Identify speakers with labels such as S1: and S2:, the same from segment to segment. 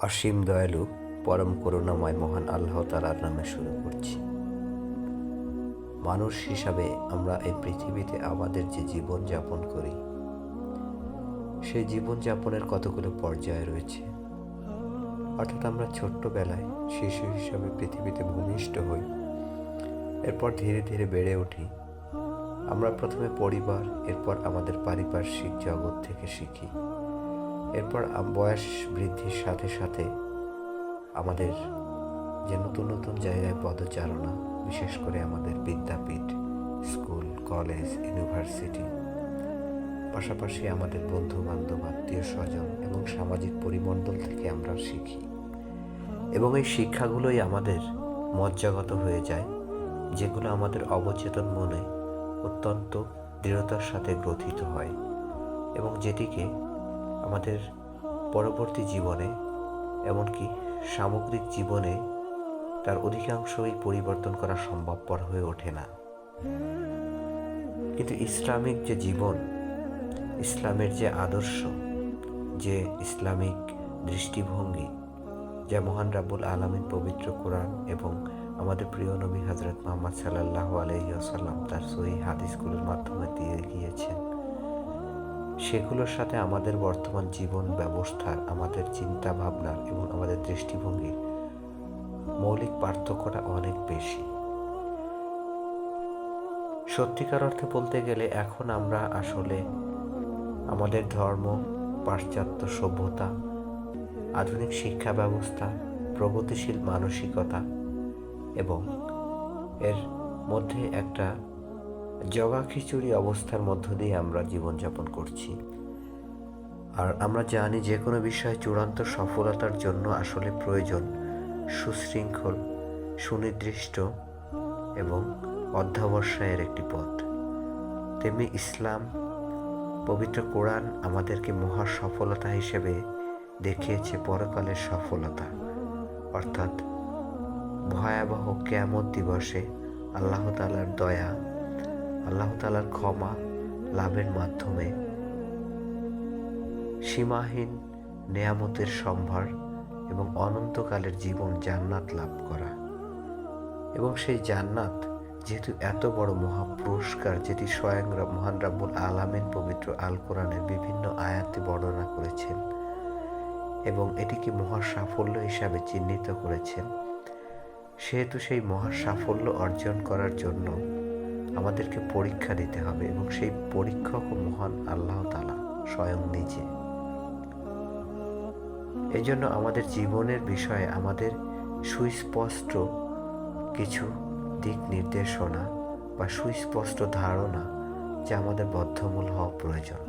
S1: অসীম দয়ালু পরম করুণাময় মহান আল্লাহ তাআলার নামে শুরু করছি। মানুষ হিসাবে আমরা এই পৃথিবীতে আমাদের যে জীবন যাপন করি, সেই জীবন যাপনের কতগুলো পর্যায় রয়েছে। অর্থাৎ আমরা ছোট্টবেলায় শিশু হিসাবে পৃথিবীতে ভূমিষ্ঠ হই, এরপর ধীরে ধীরে বেড়ে উঠি। আমরা প্রথমে পরিবার, এরপর আমাদের পারিপার্শ্বিক জগৎ থেকে শিখি। এরপর বয়স বৃদ্ধির সাথে সাথে আমাদের যে নতুন নতুন জায়গায় পদচারণা, বিশেষ করে আমাদের বিদ্যাপীঠ, স্কুল, কলেজ, ইউনিভার্সিটি, পাশাপাশি আমাদের বন্ধু বান্ধব, আত্মীয় স্বজন এবং সামাজিক পরিমণ্ডল থেকে আমরা শিখি। এবং এই শিক্ষাগুলোই আমাদের মজ্জাগত হয়ে যায়, যেগুলো আমাদের অবচেতন মনে অত্যন্ত দৃঢ়তার সাথে গ্রথিত হয় এবং যেটিকে আমাদের পরবর্তী জীবনে, এমনকি সামগ্রিক জীবনে তার অধিকাংশই পরিবর্তন করা সম্ভবপর হয়ে ওঠে না। কিন্তু ইসলামিক যে জীবন, ইসলামের যে আদর্শ, যে ইসলামিক দৃষ্টিভঙ্গি, যা মহান রাব্বুল আলামিন পবিত্র কোরআন এবং আমাদের প্রিয় নবী হযরত মুহাম্মদ সাল্লাল্লাহু আলাইহি ওয়াসাল্লাম তার সহিহ হাদিসগুলোর মাধ্যমে দিয়ে গিয়েছেন, সেগুলোর সাথে আমাদের বর্তমান জীবন ব্যবস্থার, আমাদের চিন্তা ভাবনার এবং আমাদের দৃষ্টিভঙ্গির মৌলিক পার্থক্যটা অনেক বেশি। সত্যিকার অর্থে বলতে গেলে এখন আমরা আসলে আমাদের ধর্ম, পাশ্চাত্য সভ্যতা, আধুনিক শিক্ষা ব্যবস্থা, প্রগতিশীল মানসিকতা এবং এর মধ্যে একটা জগাখিচুড়ি অবস্থার মধ্য দিয়ে আমরা জীবনযাপন করছি। আর আমরা জানি যে কোনো বিষয়ে চূড়ান্ত সফলতার জন্য আসলে প্রয়োজন সুশৃঙ্খল, সুনির্দিষ্ট এবং অধ্যবসায়ের একটি পথ। তেমনি ইসলাম, পবিত্র কোরআন আমাদেরকে মহা সফলতা হিসেবে দেখিয়েছে পরকালের সফলতা, অর্থাৎ ভয়াবহ কিয়ামত দিবসে আল্লাহ তাআলার দয়া, আল্লাহ তাআলার ক্ষমা লাভের মাধ্যমে সীমাহীন নেয়ামতের সম্ভার এবং অনন্তকালের জীবন, জান্নাত লাভ করা। এবং সেই জান্নাত যেহেতু এত বড় মহা পুরস্কার, যেটি স্বয়ং মহান রাব্বুল আলামিন পবিত্র আল কোরআনের বিভিন্ন আয়াতে বর্ণনা করেছেন এবং এটিকে মহা সাফল্য হিসাবে চিহ্নিত করেছেন, সেহেতু সেই মহা সাফল্য অর্জন করার জন্য আমাদেরকে পরীক্ষা দিতে হবে এবং সেই পরীক্ষক মহান আল্লাহ তাআলা স্বয়ং নিজে। এই জন্য আমাদের জীবনের বিষয়ে আমাদের সুস্পষ্ট কিছু দিক নির্দেশনা বা সুস্পষ্ট ধারণা যা আমাদের বদ্ধমূল হওয়া প্রয়োজন।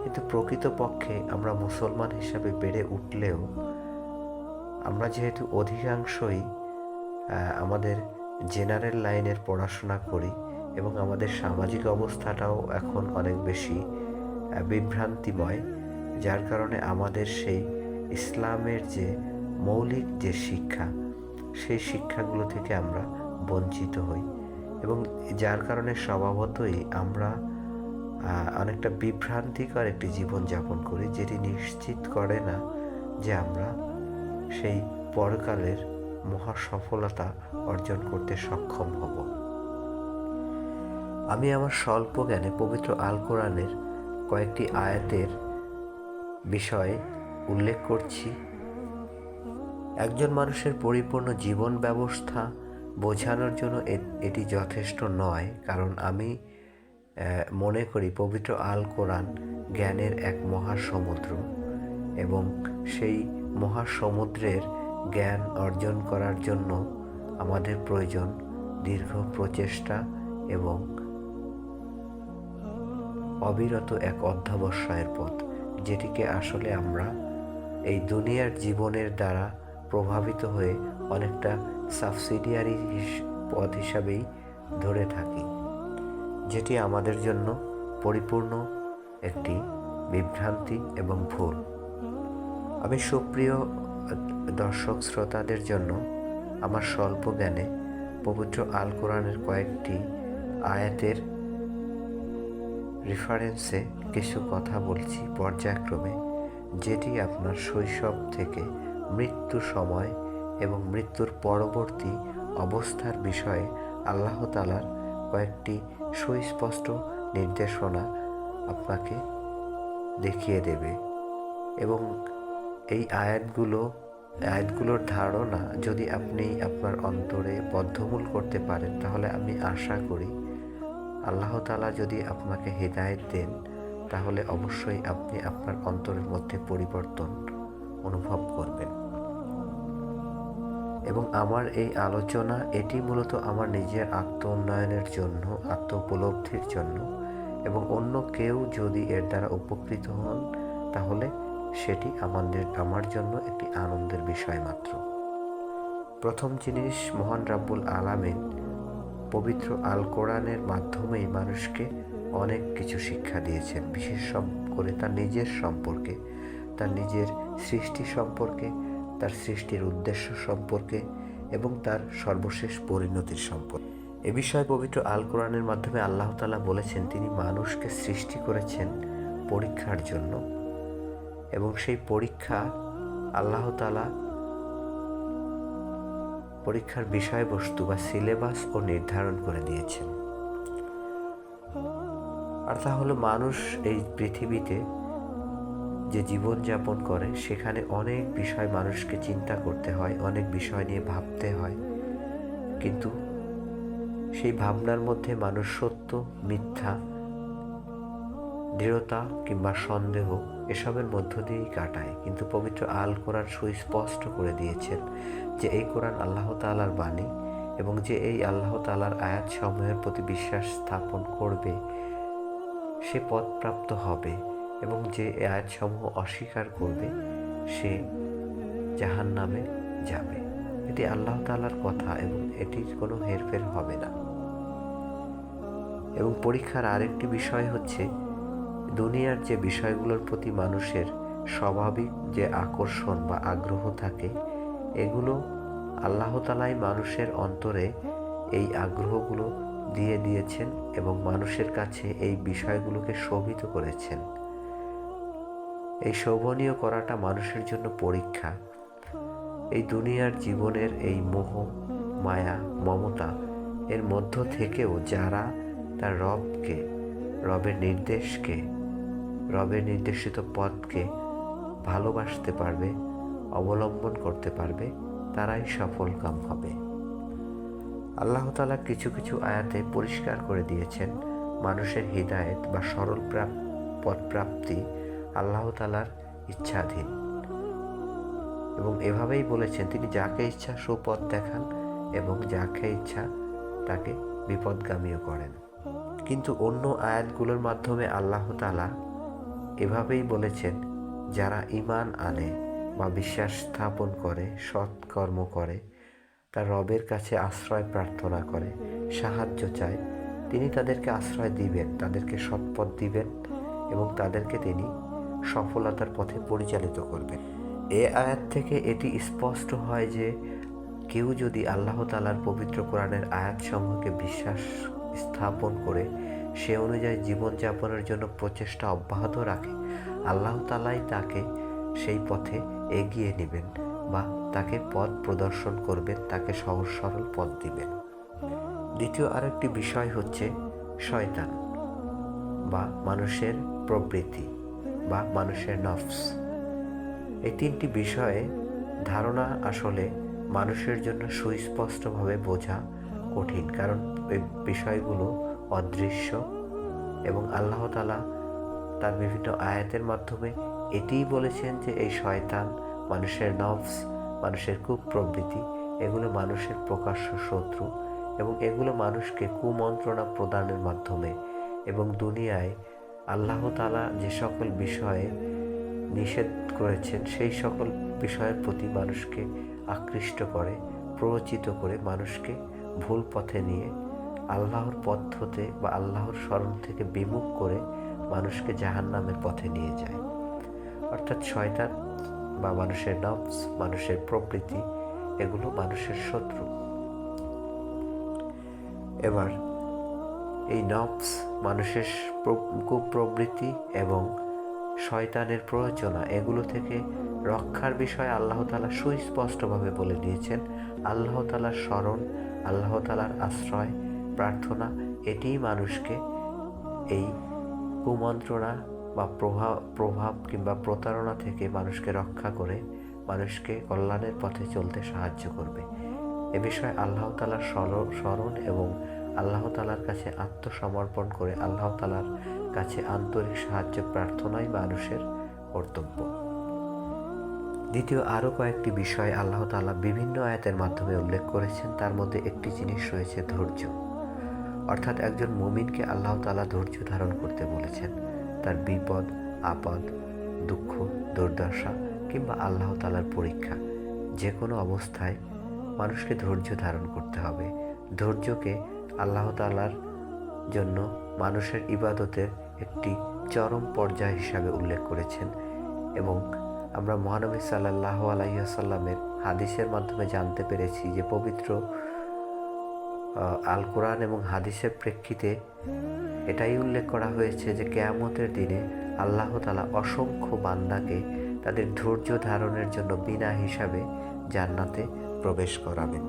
S1: কিন্তু প্রকৃতপক্ষে আমরা মুসলমান হিসাবে বেড়ে উঠলেও আমরা যেহেতু অধিকাংশই আমাদের জেনারেল লাইনের পড়াশোনা করি এবং আমাদের সামাজিক অবস্থাটাও এখন অনেক বেশি বিভ্রান্তিময়, যার কারণে আমাদের সেই ইসলামের যে মৌলিক যে শিক্ষা, সেই শিক্ষাগুলো থেকে আমরা বঞ্চিত হই এবং যার কারণে স্বভাবতই আমরা অনেকটা বিভ্রান্তিকর একটি জীবন যাপন করি, যেটি নিশ্চিত করে না যে আমরা সেই পরকালের মহা সফলতা অর্জন করতে সক্ষম হব। আমি আমার স্বল্প জ্ঞানে পবিত্র আল কোরআনের কয়েকটি আয়াতের বিষয়ে উল্লেখ করছি। একজন মানুষের পরিপূর্ণ জীবন ব্যবস্থা বোঝানোর জন্য এটি যথেষ্ট নয়, কারণ আমি মনে করি পবিত্র আল কোরআন জ্ঞানের এক মহাসমুদ্র এবং সেই মহাসমুদ্রের জ্ঞান অর্জন করার জন্য আমাদের প্রয়োজন দীর্ঘ প্রচেষ্টা এবং অবিরত এক অধ্যবসায়ের পথ, যেটিকে আসলে আমরা এই দুনিয়ার জীবনের দ্বারা প্রভাবিত হয়ে অনেকটা সাবসিডিয়ারি পথ হিসাবেই ধরে থাকি, যেটি আমাদের জন্য পরিপূর্ণ একটি বিভ্রান্তি এবং ভুল। আমি সুপ্রিয় দর্শক শ্রোতাদের জন্য আমার স্বল্প জ্ঞানে পবিত্র আল কোরআনের কয়েকটি আয়াতের রেফারেন্সে কিছু কথা বলছি পর্যায়ক্রমে, যেটি আপনার শৈশব থেকে মৃত্যু সময় এবং মৃত্যুর পরবর্তী অবস্থার বিষয়ে আল্লাহ তাআলার কয়েকটি সুস্পষ্ট নির্দেশনা আপনাকে দেখিয়ে দেবে। এবং এই আয়াতগুলোর ধারণা যদি আপনি আপনার অন্তরে বদ্ধমূল করতে পারেন, তাহলে আমি আশা করি আল্লাহ তাআলা যদি আপনাকে হেদায়েত দেন, তাহলে অবশ্যই আপনি আপনার অন্তরের মধ্যে পরিবর্তন অনুভব করবেন। এবং আমার এই আলোচনা এটি মূলত আমার নিজের আত্ম উন্নয়নের জন্য, আত্ম উপলব্ধির জন্য, এবং অন্য কেউ যদি এর দ্বারা উপকৃত হন তাহলে সেটি আমার জন্য একটি আনন্দের বিষয় মাত্র। প্রথম জিনিস, মহান রাব্বুল আলামিন পবিত্র আল কোরআনের মাধ্যমেই মানুষকে অনেক কিছু শিক্ষা দিয়েছেন, বিশেষ করে তার নিজের সম্পর্কে, তার নিজের সৃষ্টি সম্পর্কে, তার সৃষ্টির উদ্দেশ্য সম্পর্কে এবং তার সর্বশেষ পরিণতির সম্পর্কে। এ বিষয়ে পবিত্র আল কোরআনের মাধ্যমে আল্লাহ তাআলা বলেছেন তিনি মানুষকে সৃষ্টি করেছেন পরীক্ষার জন্য, এবং সেই পরীক্ষা আল্লাহ তাআলা পরীক্ষার বিষয়বস্তু বা সিলেবাসও নির্ধারণ করে দিয়েছেন। আর তা হলো মানুষ এই পৃথিবীতে যে জীবনযাপন করে সেখানে অনেক বিষয় মানুষকে চিন্তা করতে হয়, অনেক বিষয় নিয়ে ভাবতে হয়, কিন্তু সেই ভাবনার মধ্যে মানুষ সত্য, মিথ্যা, দৃঢ়তা কিংবা সন্দেহ এসবের মধ্য দিয়েই কাটায়। কিন্তু পবিত্র আল কোরআন সুস্পষ্ট করে দিয়েছেন যে এই কোরআন আল্লাহ তাআলার বাণী, এবং যে এই আল্লাহ তাআলার আয়াত সমূহের প্রতি বিশ্বাস স্থাপন করবে সে পথপ্রাপ্ত হবে, এবং যে এই আয়াতসমূহ অস্বীকার করবে সে জাহান্নামে যাবে। এটি আল্লাহ তাআলার কথা এবং এটির কোনো হেরফের হবে না। এবং পরীক্ষার আরেকটি বিষয় হচ্ছে দুনিয়ার যে বিষয়গুলোর প্রতি মানুষের স্বাভাবিক যে আকর্ষণ বা আগ্রহ থাকে, এগুলো আল্লাহ তাআলাই মানুষের অন্তরে এই আগ্রহগুলো দিয়ে দিয়েছেন এবং মানুষের কাছে এই বিষয়গুলোকে শোভিত করেছেন। এই শোভনীয় করাটা মানুষের জন্য পরীক্ষা। এই দুনিয়ার জীবনের এই মোহ, মায়া, মমতা এর মধ্য থেকেও যারা তার রবের নির্দেশকে, রবের নির্দেশিত পথকে ভালোবাসতে পারবে, অবলম্বন করতে পারবে, তারাই সফলকাম হবে। আল্লাহ তাআলা কিছু কিছু আয়াতে পরিষ্কার করে দিয়েছেন মানুষের হিদায়াত বা সরল পথপ্রাপ্তি আল্লাহ তাআলার ইচ্ছাধীন, এবং এভাবেই বলেছেন তিনি যাকে ইচ্ছা সুপথ দেখান এবং যাকে ইচ্ছা তাকে বিপদগামীও করেন। কিন্তু অন্য আয়াতগুলোর মাধ্যমে আল্লাহ তাআলা এভাবেই বলেছেন যারা ঈমান আনে বা বিশ্বাস স্থাপন করে, সৎকর্ম করে, তার রবের কাছে আশ্রয় প্রার্থনা করে, সাহায্য চায়, তিনি তাদেরকে আশ্রয় দিবেন, তাদেরকে সৎপথ দিবেন এবং তাদেরকে তিনি সফলতার পথে পরিচালিত করবেন। এ আয়াত থেকে এটি স্পষ্ট হয় যে কেউ যদি আল্লাহ তাআলার পবিত্র কোরআনের আয়াতসমূহকে বিশ্বাস স্থাপন করে সে অনুযায়ী জীবনযাপনের জন্য প্রচেষ্টা অব্যাহত রাখে, আল্লাহ তাআলাই তাকে সেই পথে এগিয়ে নেবেন বা তাকে পথ প্রদর্শন করবেন, তাকে সহজ সরল পথ দিবেন। দ্বিতীয় আরেকটি বিষয় হচ্ছে শয়তান বা মানুষের প্রবৃত্তি বা মানুষের নফস। এই তিনটি বিষয়ে ধারণা আসলে মানুষের জন্য সুস্পষ্টভাবে বোঝা কঠিন, কারণ এই বিষয়গুলো অদৃশ্য এবং আল্লাহ তাআলা তার বিভিন্ন আয়াতের মাধ্যমে এটিই বলেছেন যে এই শয়তান, মানুষের নফস, মানুষের কুপ্রবৃত্তি এগুলো মানুষের প্রকাশ্য শত্রু, এবং এগুলো মানুষকে কুমন্ত্রণা প্রদানের মাধ্যমে এবং দুনিয়ায় আল্লাহ তাআলা যে সকল বিষয়ে নিষেধ করেছেন সেই সকল বিষয়ের প্রতি মানুষকে আকৃষ্ট করে, প্ররোচিত করে মানুষকে ভুল পথে নিয়ে আল্লাহর পথ হতে বা আল্লাহর স্মরণ থেকে বিমুখ করে মানুষকে জাহান্নামের পথে নিয়ে যায়। অর্থাৎ শয়তান বা মানুষের নফস, মানুষের প্রবৃত্তি এগুলো মানুষের শত্রু। এবার এই নফস, মানুষের কুপ্রবৃত্তি এবং শয়তানের প্ররোচনা, এগুলো থেকে রক্ষার বিষয়ে আল্লাহ তাআলা সুস্পষ্টভাবে বলে দিয়েছেন। আল্লাহ তাআলার স্মরণ, আল্লাহ তাআলার আশ্রয় প্রার্থনা, এটিই মানুষকে এই কুমন্ত্রণা বা প্রভাব কিংবা প্রতারণা থেকে মানুষকে রক্ষা করে মানুষকে কল্যাণের পথে চলতে সাহায্য করবে। এ বিষয়ে আল্লাহ তাআলার স্মরণ এবং আল্লাহ তাআলার কাছে আত্মসমর্পণ করে আল্লাহ তাআলার কাছে আন্তরিক সাহায্য প্রার্থনাই মানুষের কর্তব্য। দ্বিতীয় আরও কয়েকটি বিষয় আল্লাহ তাআলা বিভিন্ন আয়াতের মাধ্যমে উল্লেখ করেছেন। তার মধ্যে একটি জিনিস রয়েছে ধৈর্য, অর্থাৎ একজন মুমিনকে আল্লাহ তাআলা ধৈর্য ধারণ করতে বলেছেন। তার বিপদ আপদ, দুঃখ দুর্দশা কিংবা আল্লাহ তাআলার পরীক্ষা, যে কোনো অবস্থায় মানুষকে ধৈর্য ধারণ করতে হবে। ধৈর্যকে আল্লাহ তাআলার জন্য মানুষের ইবাদতের একটি চরম পর্যায় হিসাবে উল্লেখ করেছেন এবং আমরা মহানবী সাল্লাল্লাহু আলাইহি ওয়াসাল্লামের হাদিসের মাধ্যমে জানতে পেরেছি যে পবিত্র আল কোরআন এবং হাদিসের প্রেক্ষিতে এটাই উল্লেখ করা হয়েছে যে কিয়ামতের দিনে আল্লাহ তাআলা অসংখ্য বান্দাকে তাদের ধৈর্য ধারণের জন্য বিনা হিসাবে জান্নাতে প্রবেশ করাবেন।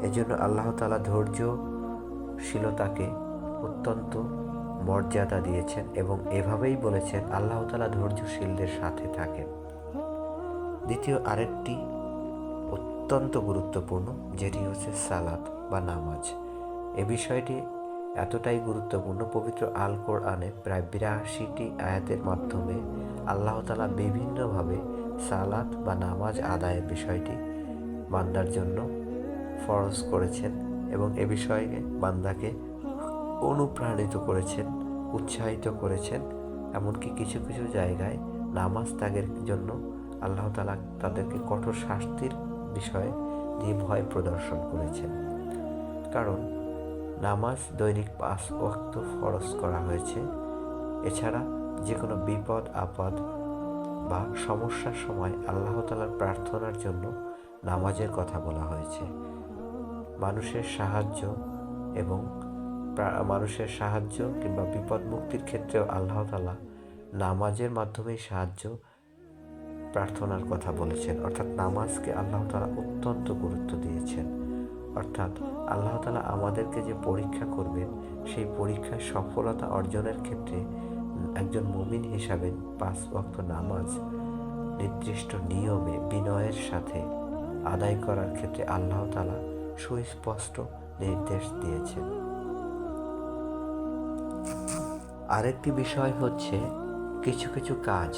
S1: এজন্য আল্লাহ তাআলা ধৈর্যশীলতাকে অত্যন্ত মর্যাদা দিয়েছেন এবং এভাবেই বলেছেন আল্লাহ তাআলা ধৈর্যশীলদের সাথে থাকেন। দ্বিতীয় আরেকটি অত্যন্ত গুরুত্বপূর্ণ, যেটি হচ্ছে সালাত বা নামাজ। এ বিষয়টি এতটাই গুরুত্বপূর্ণ, পবিত্র আল কোরআনে প্রায় ৮২টি আয়াতের মাধ্যমে আল্লাহ তাআলা বিভিন্নভাবে সালাত বা নামাজ আদায়ের বিষয়টি বান্দার জন্য ফরজ করেছেন এবং এ বিষয়ে বান্দাকে অনুপ্রাণিত করেছেন, উৎসাহিত করেছেন। এমনকি কিছু কিছু জায়গায় নামাজ ত্যাগের জন্য আল্লাহ তাআলা তাদেরকে কঠোর শাস্তির বিষয়ে দিয়ে ভয় প্রদর্শন করেছেন। কারণ নামাজ দৈনিক ৫ ওয়াক্ত ফরজ করা হয়েছে। এছাড়া যে কোনো বিপদ আপদ বা সমস্যার সময় আল্লাহ তাআলার প্রার্থনার জন্য নামাজের কথা বলা হয়েছে। মানুষের সাহায্য কিংবা বিপদ মুক্তির ক্ষেত্রেও আল্লাহ তাআলা নামাজের মাধ্যমেই সাহায্য প্রার্থনার কথা বলেছেন। অর্থাৎ নামাজকে আল্লাহ তাআলা অত্যন্ত গুরুত্ব দিয়েছেন। অর্থাৎ আল্লাহ তাআলা আমাদেরকে যে পরীক্ষা করবেন, সেই পরীক্ষায় সফলতা অর্জনের ক্ষেত্রে একজন মুমিন হিসাবে ৫ ওয়াক্ত নামাজ নির্দিষ্ট নিয়মে বিনয়ের সাথে আদায় করার ক্ষেত্রে আল্লাহ তাআলা সুস্পষ্ট নির্দেশ দিয়েছেন। আরেকটি বিষয় হচ্ছে কিছু কিছু কাজ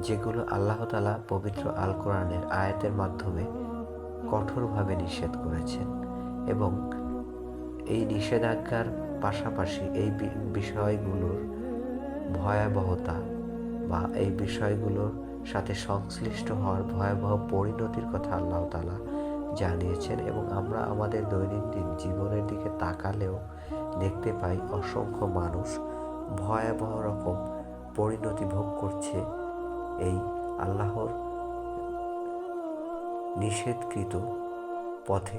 S1: যেগুলো আল্লাহ তাআলা পবিত্র আল কোরআনের আয়াতের মাধ্যমে কঠোরভাবে নিষেধ করেছেন এবং এই নিষেধাজ্ঞার পাশাপাশি এই বিষয়গুলোর ভয়াবহতা বা এই বিষয়গুলোর সাথে সংশ্লিষ্ট হওয়ার ভয়াবহ পরিণতির কথা আল্লাহ তাআলা জানিয়েছেন এবং আমরা আমাদের দৈনন্দিন জীবনের দিকে তাকালেও দেখতে পাই অসংখ্য মানুষ ভয়াবহ রকম পরিণতি ভোগ করছে এই আল্লাহর নিষেধকৃত পথে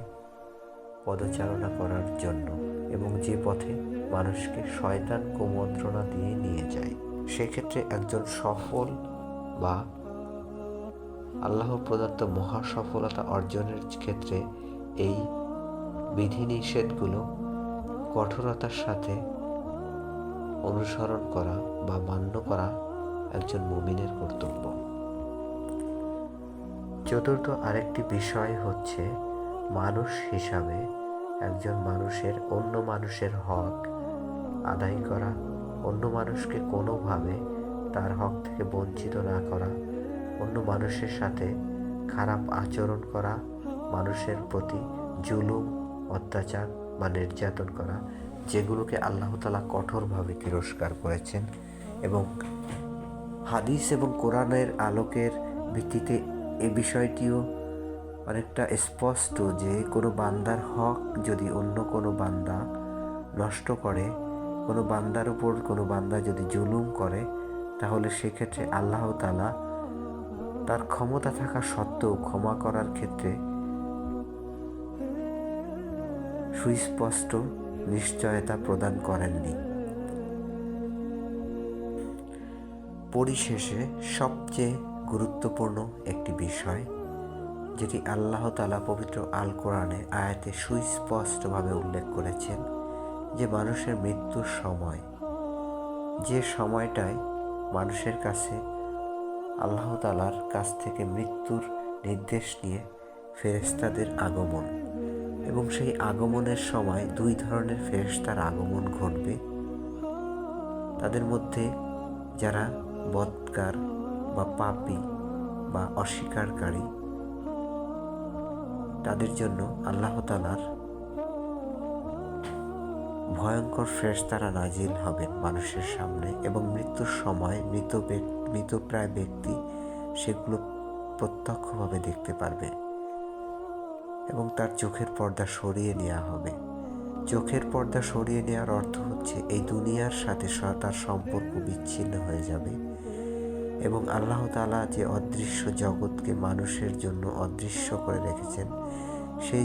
S1: পদচারণা করার জন্য এবং যে পথে মানুষকে শয়তান কুমন্ত্রণা দিয়ে নিয়ে যায়। সেক্ষেত্রে একজন সফল বা আল্লাহ প্রদত্ত মহা সফলতা অর্জনের ক্ষেত্রে এই বিধিনিষেধগুলো কঠোরতার সাথে অনুসরণ করা বা মান্য করা একজন মুমিনের কর্তব্য। চতুর্থ আরেকটি বিষয় হচ্ছে মানুষ হিসাবে একজন মানুষের অন্য মানুষের হক আদায় করা, অন্য মানুষকে কোনোভাবে তার হক থেকে বঞ্চিত না করা, অন্য মানুষের সাথে খারাপ আচরণ করা, মানুষের প্রতি জুলুম অত্যাচার বা নির্যাতন করা, যেগুলোকে আল্লাহ তাআলা কঠোরভাবে তিরস্কার করেছেন এবং হাদিস এবং কোরআনের আলোকের ভিত্তিতে এই বিষয়টিও অনেকটা স্পষ্ট যে কোনো বান্দার হক যদি অন্য কোনো বান্দা নষ্ট করে, কোনো বান্দার উপর কোনো বান্দা যদি জুলুম করে, তাহলে সেক্ষেত্রে আল্লাহ তাআলা তার ক্ষমতা থাকা সত্ত্বেও ক্ষমা করার ক্ষেত্রে সুস্পষ্ট নিশ্চয়তা প্রদান করেননি। পরিশেষে সবচেয়ে গুরুত্বপূর্ণ একটি বিষয়, যেটি আল্লাহ তাআলা পবিত্র আল কোরআনে আয়াতে সুস্পষ্টভাবে উল্লেখ করেছেন, যে মানুষের মৃত্যুর সময়, যে সময়টায় মানুষের কাছে আল্লাহ তাআলার কাছ থেকে মৃত্যুর নির্দেশ নিয়ে ফেরেশতাদের আগমন, এবং সেই আগমনের সময় দুই ধরনের ফেরেশতার আগমন ঘটবে। তাদের মধ্যে যারা বদকার বা পাপী বা অস্বীকারী, তাদের জন্য আল্লাহ তাআলার ভয়ঙ্কর ফেরেশতারা নাজিল হবেন মানুষের সামনে, এবং মৃত্যুর সময় মৃতপ্রায় ব্যক্তি সেগুলো প্রত্যক্ষভাবে দেখতে পারবে, এবং তার চোখের পর্দা সরিয়ে নেওয়া হবে। চোখের পর্দা সরিয়ে নেওয়ার অর্থ হচ্ছে এই দুনিয়ার সাথে তার সম্পর্ক বিচ্ছিন্ন হয়ে যাবে, এবং আল্লাহ তাআলা যে অদৃশ্য জগৎকে মানুষের জন্য অদৃশ্য করে রেখেছেন, সেই